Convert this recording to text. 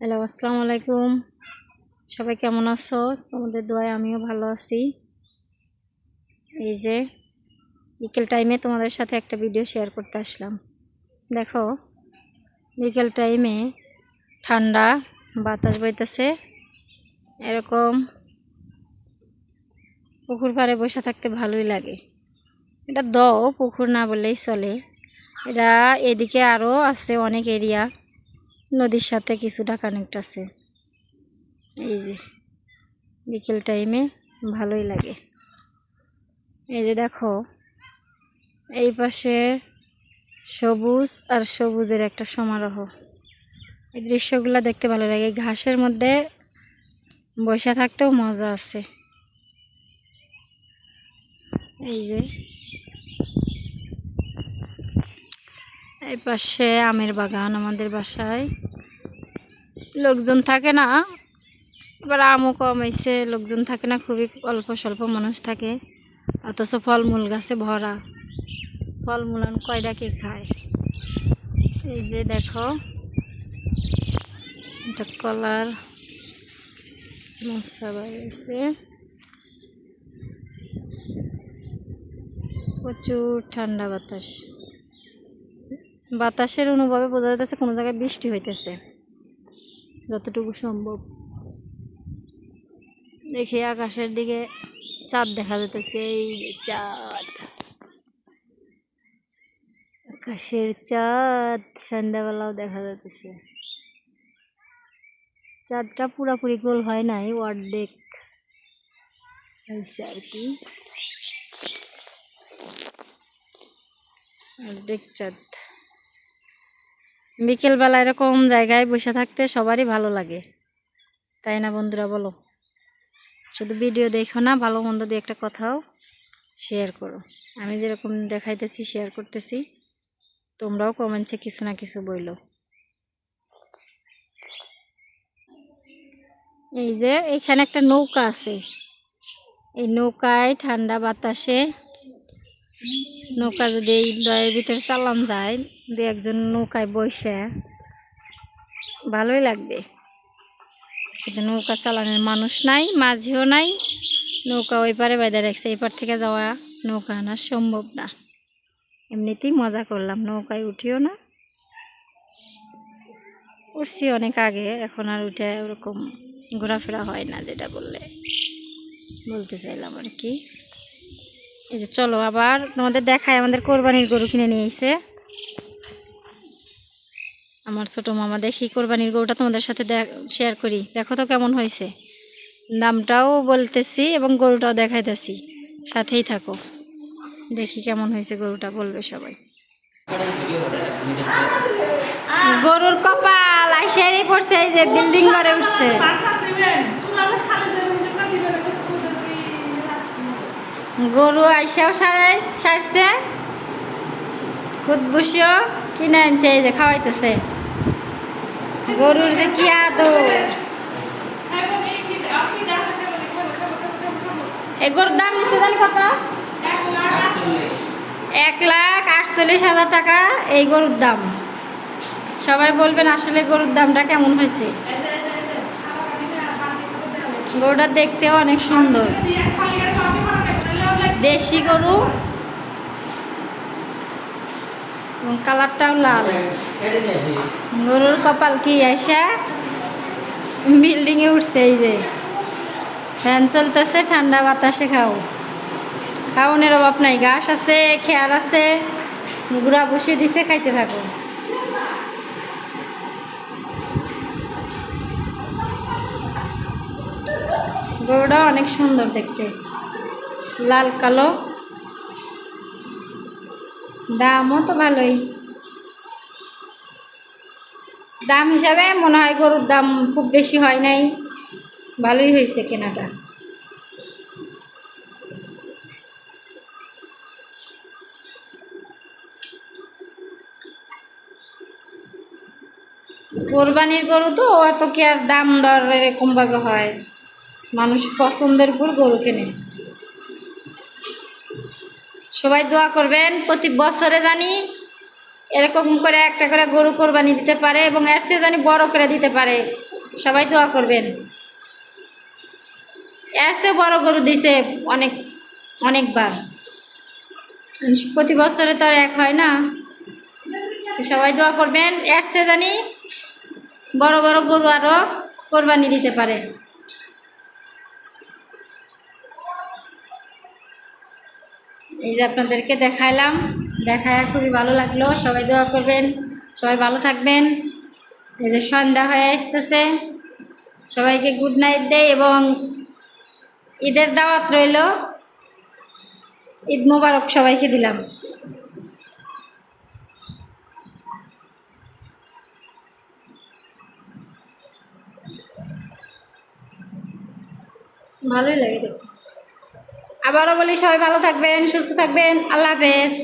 Hello, আসসালামু আলাইকুম। সবাই কেমন আছো? তোমাদের দোয়ায় আমিও ভালো আছি। এই যে বিকেল টাইমে তোমাদের সাথে একটা ভিডিও শেয়ার করতে আসলাম। দেখো, বিকেল টাইমে ঠান্ডা বাতাস বইতেছে, এরকম পুকুর পাড়ে বসে থাকতে ভালোই লাগে। এটা পুকুর না বললেই চলে। এটা এদিকে আরও আছে অনেক এরিয়া, নদীর সাথে কিছুটা কানেক্ট আছে। এই যে বিকেল টাইমে ভালোই লাগে। এই যে দেখো, এই পাশে সবুজ আর সবুজের একটা সমারোহ। এই দৃশ্যগুলো দেখতে ভালো লাগে। ঘাসের মধ্যে বসে থাকতেও মজা আছে। এই যে এই পাশে আমের বাগান। আমাদের বাসায় লোকজন থাকে না, এবার আমও কম হয়েছে, লোকজন থাকে না, খুবই অল্প স্বল্প মানুষ থাকে, অথচ ফলমূল গাছে ভরা। ফলমূল কয়টা কে খায়। এই যে দেখো, এটা কলার মশা বাড়িয়েছে, প্রচুর ঠান্ডা বাতাস। বাতাসের অনুভবে বোঝা যাচ্ছে কোনো জায়গায় বৃষ্টি হইতেছে যতটুকু সম্ভব। দেখি আকাশের দিকে চাঁদ দেখা যেতেছে। এই যে চাঁদ, আকাশের চাঁদ সন্ধ্যাবেলাও দেখা যাচ্ছে। চাঁদটা পুরাপুরি গোল হয় নাই, অর্ধেক হয়েছে আর কি, অর্ধেক চাঁদ। বিকেলবেলা এরকম জায়গায় বসে থাকতে সবারই ভালো লাগে, তাই না বন্ধুরা? বলো, শুধু ভিডিও দেখো না, ভালো মন্দ দিয়ে একটা কথাও শেয়ার করো। আমি যেরকম দেখাইতেছি শেয়ার করতেছি, তোমরাও কমেন্টসে কিছু না কিছু বইলো। এই যে এখানে একটা নৌকা আছে, এই নৌকায় ঠান্ডা বাতাসে, নৌকা যদি এই দয়ের ভিতরে চালান যায়, দু একজন নৌকায় বসে ভালোই লাগবে। কিন্তু নৌকা চালানোর মানুষ নাই, মাঝিও নাই। নৌকা ওই পারে বেঁধে রাখছে, এই পার থেকে যাওয়া নৌকা আনা সম্ভব না। এমনিতেই মজা করলাম, নৌকায় উঠিও না, উঠছি অনেক আগে, এখন আর উঠে ওরকম ঘোরাফেরা হয় না, যেটা বলতে চাইলাম আর কি। এই যে চলো আবার তোমাদের দেখায়, আমাদের কোরবানির গরু কিনে নিয়ে এসে আমার ছোটো মামা। দেখি কোরবানির গরুটা তোমাদের সাথে শেয়ার করি, দেখো তো কেমন হয়েছে। দামটাও বলতেছি এবং গরুটাও দেখাইতেছি, সাথেই থাকো। দেখি কেমন হয়েছে গরুটা, বলবে সবাই। গরুর কপাল আইসারি পড়ছে, এই যে বিল্ডিং করে উঠছে। গরু আইসাও সারছে, খুদ বসিও কিনে আনছে, এই যে খাওয়াইতেছে। গরুর যে কি আদর। এই গরুর দাম নিচ্ছে জানি কত? 1,48,000 টাকা এই গরুর দাম। সবাই বলবেন আসলে গরুর দামটা কেমন হয়েছে। গরুটা দেখতেও অনেক সুন্দর, দেশি গরু, কালারটাও লাল। গরুর কপাল কি আইসা বিল্ডিংয়ে উঠছে। এই যে ফ্যান চলতেছে, ঠান্ডা বাতাসে খাওনের অভাব নাই। ঘাস আছে, খেয়ার আছে, গুড়া বসিয়ে দিছে, খাইতে থাকো। গরুটা অনেক সুন্দর দেখতে, লাল কালো। দামও তো ভালোই, দাম হিসাবে মনে হয় গরুর দাম খুব বেশি হয় নাই, ভালোই হয়েছে কেনাটা। কোরবানির গরু তো অত কি আর দাম দর এরকমভাবে হয়, মানুষ পছন্দের উপর গরু কেনে। সবাই দোয়া করবেন প্রতি বছরে জানি এরকম করে একটা করে গরু কোরবানি দিতে পারে এবং এর চেয়ে জানি বড় করে দিতে পারে। সবাই দোয়া করবেন। এর চেয়ে বড় গরু দিছে অনেক অনেকবার, প্রতি বছরে তো আর এক হয় না। তো সবাই দোয়া করবেন এর চেয়ে জানি বড় বড় গরু আরও কোরবানি দিতে পারে। এই যে আপনাদেরকে দেখাইলাম, দেখায় খুবই ভালো লাগলো। সবাই দোয়া করবেন, সবাই ভালো থাকবেন। এই যে সন্ধ্যা হয়ে আসতেছে, সবাইকে গুড নাইট দেয় এবং ঈদের দাওয়াত রইল। ঈদ মোবারক সবাইকে দিলাম। ভালোই লাগে দেখতে। আবারও বলি সবাই ভালো থাকবেন, সুস্থ থাকবেন। আল্লাহ হাফেজ।